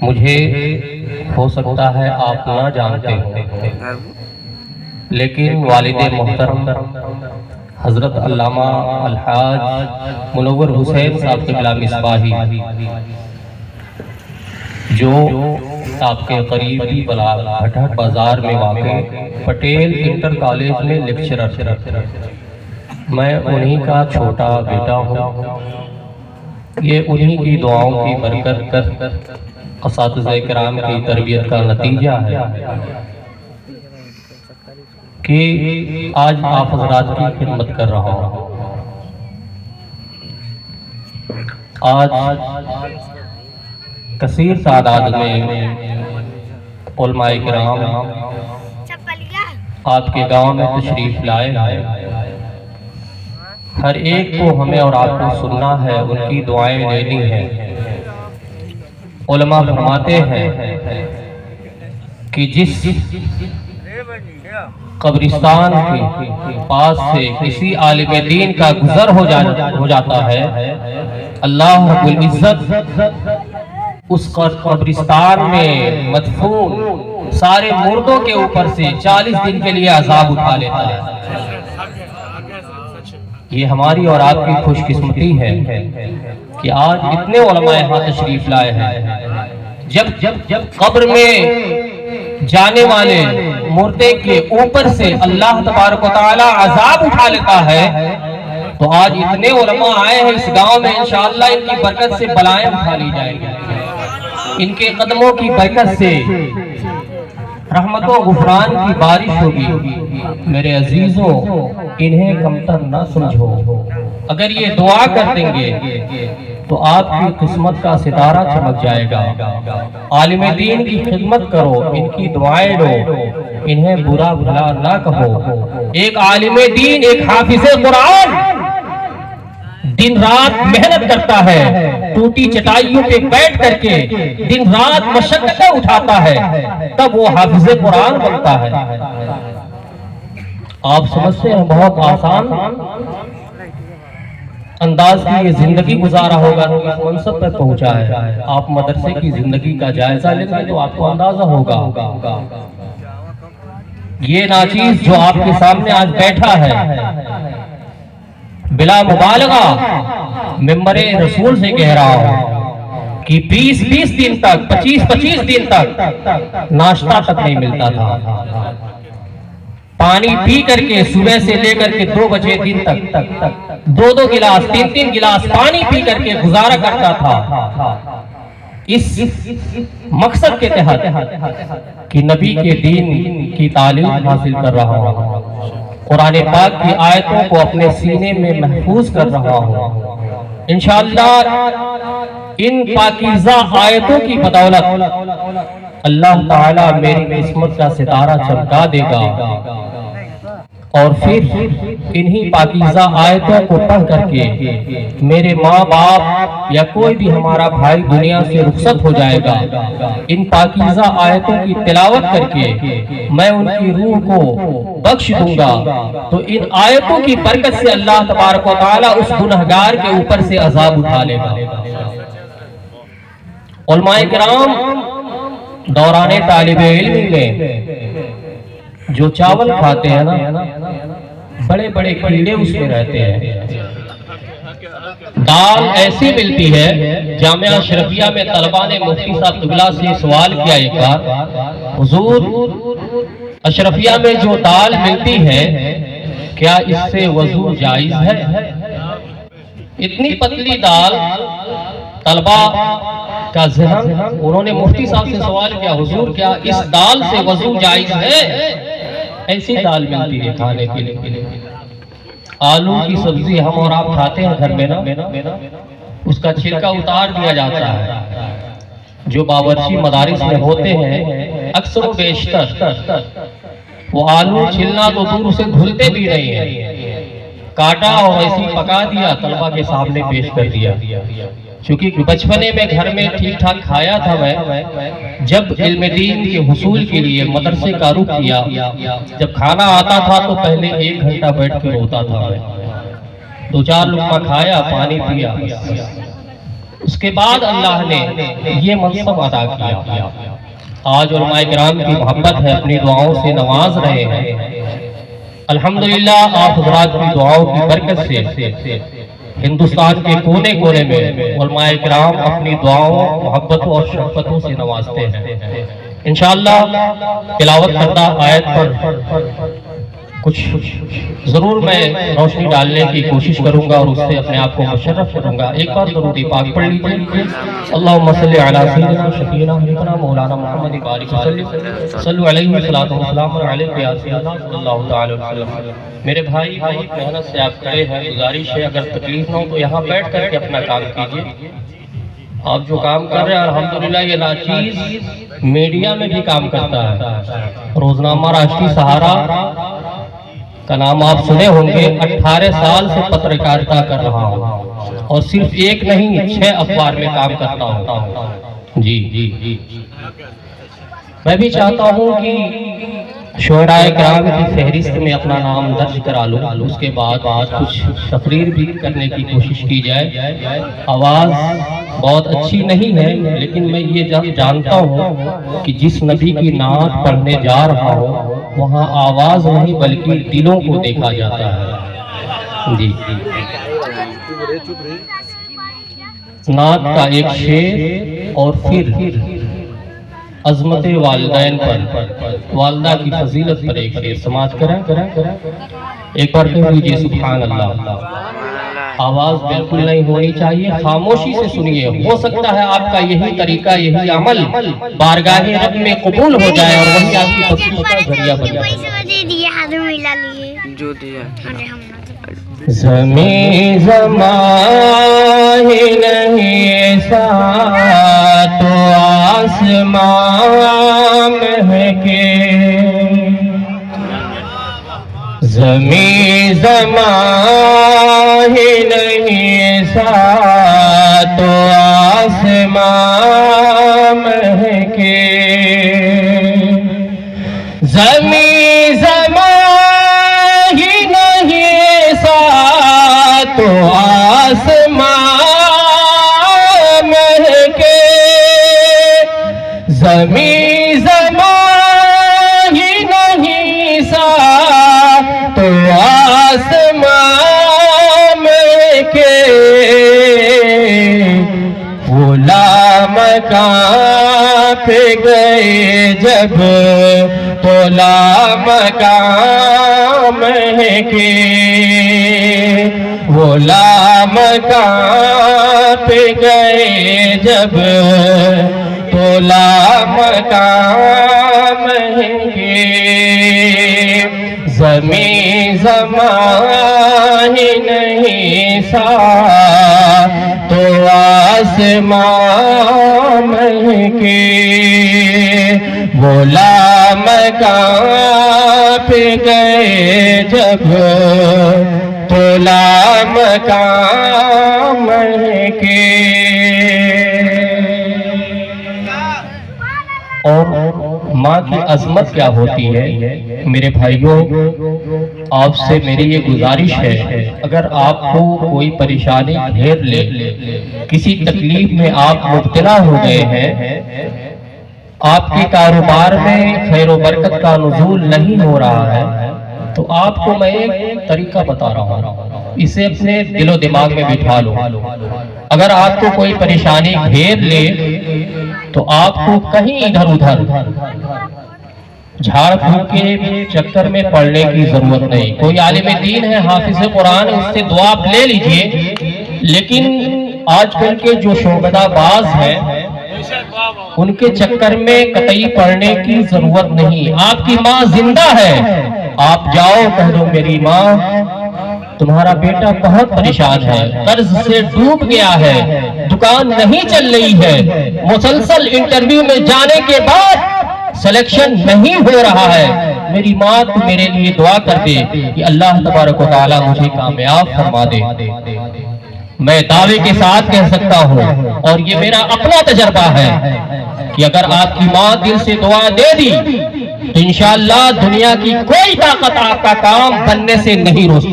مجھے ہو سکتا ہے آپ نہ جانتے ہوں، لیکن والد محترم حضرت علامہ الحاج منور حسین صاحب قبلہ مصباحی، جو آپ کے قریبی بھٹک بازار میں واقع پٹیل انٹر کالج میں لیکچرر تھے، میں انہی کا چھوٹا بیٹا ہوں۔ یہ انہی کی دعاؤں کی برکت، اساتذہ کرام کی تربیت کا نتیجہ ہے کہ آج آپ حضرات کی خدمت کر رہا ہوں۔ آج کثیر تعداد میں علماء کرام آپ کے گاؤں میں تشریف لائے ہیں۔ ہر ایک کو ہمیں اور آپ کو سننا ہے، ان کی دعائیں لینی ہیں۔ علماء فرماتے ہیں کہ جس قبرستان کے پاس سے کسی عالم دین کا گزر ہو جاتا ہے، اللہ رب العزت اس قبرستان میں مدفون سارے مردوں کے اوپر سے 40 دن کے لیے عذاب اٹھا لیتا ہے۔ یہ ہماری اور آپ کی خوش قسمتی ہے کہ آج اتنے علماء یہاں تشریف لائے ہیں۔ جب قبر میں جانے والے مردے کے اوپر سے اللہ تبارک و تعالی عذاب اٹھا لیتا ہے، تو آج اتنے علماء آئے ہیں اس گاؤں میں، انشاءاللہ ان کی برکت سے بلائیں اٹھا لی جائیں گی، ان کے قدموں کی برکت سے رحمت و غفران کی بارش ہوگی۔ میرے عزیزوں، انہیں کمتر نہ سمجھو، اگر یہ دعا کر دیں گے تو آپ کی قسمت کا ستارہ چمک جائے گا۔ عالم دین کی خدمت کرو، ان کی دعائیں لو، انہیں برا بھلا نہ کہو۔ ایک عالم دین، ایک حافظ قرآن دن رات محنت کرتا ہے، ٹوٹی چٹائیوں پہ بیٹھ کر کے دن رات مشقتیں اٹھاتا ہے، تب وہ حافظ قرآن بنتا ہے۔ آپ سمجھتے ہیں بہت آسان انداز کی یہ زندگی گزارا ہوگا تو اس منصب پر پہنچا ہے۔ آپ مدرسے کی زندگی کا جائزہ لیں گے تو آپ کو اندازہ ہوگا۔ یہ ناچیز جو آپ کے سامنے آج بیٹھا ہے، بلا مبالغہ ممبر رسول سے کہہ رہا ہوں کہ 20 دن تک، 25 دن تک ناشتہ تک نہیں ملتا تھا۔ پانی پی کر کے صبح سے لے کر کے 2 بجے دن تک 2 گلاس 3 گلاس پانی پی کر کے گزارا کرتا تھا، اس مقصد کے تحت کہ نبی کے دین کی تعلیم حاصل کر رہا ہوں، قرآن پاک کی آیتوں کو اپنے سینے میں محفوظ کر رہا ہوں۔ انشاءاللہ ان پاکیزہ آیتوں کی بدولت اللہ تعالیٰ میری قسمت کا ستارہ چمکا دے گا، اور پھر انہی پاکیزہ آیتوں کو پڑھ کر کے میرے ماں باپ یا کوئی بھی ہمارا بھائی دنیا سے رخصت ہو جائے گا۔ ان پاکیزہ آیتوں کی تلاوت کر کے میں ان کی روح کو بخش دوں گا، تو ان آیتوں کی برکت سے اللہ تبارک و تعالی اس گنہگار کے اوپر سے عذاب اٹھا لے گا۔ علماء کرام دوران طالب علم میں جو چاول کھاتے ہیں نا، بڑے بڑے کیڑے اس میں رہتے ہیں۔ دال ایسی ملتی ہے، جامعہ اشرفیہ میں طلبہ نے مفتی صاحب قبلہ سے سوال کیا ایک بار، حضور اشرفیہ میں جو دال ملتی ہے کیا اس سے وضو جائز ہے؟ اتنی پتلی دال، طلبہ کا ذہن، انہوں نے مفتی صاحب سے سوال کیا، حضور کیا اس دال سے وضو جائز ہے؟ ایسی دال ملتی ہے کھانے کے لیے۔ آلو کی سبزی ہم اور آپ کھاتے ہیں گھر میں نا، اس کا چھلکا اتار دیا جاتا ہے۔ جو باورچی مدارس میں ہوتے ہیں اکثر و بیشتر وہ آلو چھلنا تو دور سے گھلتے بھی نہیں ہیں، کاٹا اور ایسی پکا دیا، طلبہ کے سامنے پیش کر دیا۔ چونکہ بچپنے میں گھر میں ٹھیک ٹھاک کھایا تھا میں، جب علم دین کے حصول کے لیے مدرسے کا رخ کیا، جب کھانا آتا تھا تو پہلے 1 گھنٹہ بیٹھ کے روتا تھا میں، 2-4 لقمہ کھایا، پانی پیا، اس کے بعد اللہ نے یہ منصب عطا کیا. آج علماء کرام کی محبت ہے، اپنی دعاؤں سے نواز رہے ہیں. الحمدللہ آپ حضرات کی دعاؤں کی برکت سے ہندوستان کے کونے کونے میں علماء کرام اپنی دعاؤں، محبتوں اور شفقتوں سے نوازتے ہیں. انشاءاللہ تلاوت کردہ آیت پر کچھ ضرور میں روشنی ڈالنے کی کوشش کروں گا اور اس سے اپنے آپ کو مشرف کروں گا. ایک بار درود پاک پڑھ لیجیے. اللہم صلی علی سیدنا شفیعنا حبیبنا مولانا محمد بارک وسلم صلو علیہ وسلم علیہ یا سیدنا صلی اللہ تعالی وسلم. میرے بھائی بہت محنت سے آپ کھڑے ہیں، گزارش ہے اگر تکلیف نہ ہو تو یہاں بیٹھ کر کے اپنا کام کیجیے. آپ جو کام کر رہے ہیں الحمدللہ یہ ناچیز میڈیا میں بھی کام کرتا ہے. روزنامہ راشٹری سہارا کا نام آپ سنے ہوں گے. 18 سال سے پترکارتا کر رہا ہوں اور صرف ایک نہیں 6 اخبار میں کام کرتا ہوں. جی میں بھی چاہتا ہوں کہ شعراء کرام کی فہرست میں اپنا نام درج کرا لوں. اس کے بعد کچھ تقریر بھی کرنے کی کوشش کی جائے. آواز بہت اچھی نہیں ہے لیکن میں یہ جانتا ہوں کہ جس نبی کی نعت پڑھنے جا رہا ہوں وہاں آواز نہیں بلکہ دلوں کو دیکھا جاتا ہے. جی نعت کا ایک شعر اور پھر عظمت والدین پر، والدہ کی فضیلت پر ایک شعر سماعت کریں. ایک بار کہہ لیجیے سبحان اللہ. آواز بالکل نہیں ہونی چاہیے، خاموشی سے سنیے. ہو سکتا ہے آپ کا یہی طریقہ، یہی عمل بارگاہ رب میں قبول ہو جائے اور وہی آپ کی بخشش کا ذریعہ بن جائے. زمین زمان ہی نہیں ساتھ تو آسمان مہکے. زمین زمان ہی نہیں ساتھ تو آسمان مہکے. زمین زمان ہی نہیں ساتھ تو آسمان مہکے. زمین زمان ہی نہیں ساتھ تو آسمان مہکے. غلام کہاں پہ گئے جب غلام کہاں مہکے. غلام کہاں پہ گئے جب غلام کہاں مہکے. زمین زمان ہی نہیں ساتھ تو آسمان مہکے. غلام کہاں پہ گئے جب غلام کہاں مہکے. اور ماں کی عظمت کیا ہوتی ہے. میرے بھائیوں آپ سے میری یہ گزارش ہے، اگر آپ کو کوئی پریشانی گھیر لے، کسی تکلیف میں آپ مبتلا ہو گئے ہیں، آپ کے کاروبار میں خیر و برکت کا نزول نہیں ہو رہا ہے، تو آپ کو میں ایک طریقہ بتا رہا ہوں، اسے اپنے دل و دماغ میں بٹھا لو. اگر آپ کو کوئی پریشانی گھیر لے تو آپ کو کہیں ادھر ادھر جھاڑ پھونک کے چکر میں پڑنے کی ضرورت نہیں. کوئی عالم دین ہے، حافظ قرآن، اس سے دعا آپ لے لیجئے. لیکن آج کل کے جو شعبدہ باز ہیں ان کے چکر میں قطعی پڑنے کی ضرورت نہیں. آپ کی ماں زندہ ہے، آپ جاؤ کہہ دو میری ماں تمہارا بیٹا بہت پریشان ہے، قرض سے ڈوب گیا ہے، دکان نہیں چل رہی ہے، مسلسل انٹرویو میں جانے کے بعد سلیکشن نہیں ہو رہا ہے. میری ماں تو میرے لیے دعا کر دے کہ اللہ تبارک و تعالی مجھے کامیاب فرما دے. میں دعوے کے ساتھ کہہ سکتا ہوں اور یہ میرا اپنا تجربہ ہے کہ اگر آپ کی ماں دل سے دعا دے دی تو انشاءاللہ دنیا کی کوئی طاقت آپ کا کام بننے سے نہیں روک سکتی.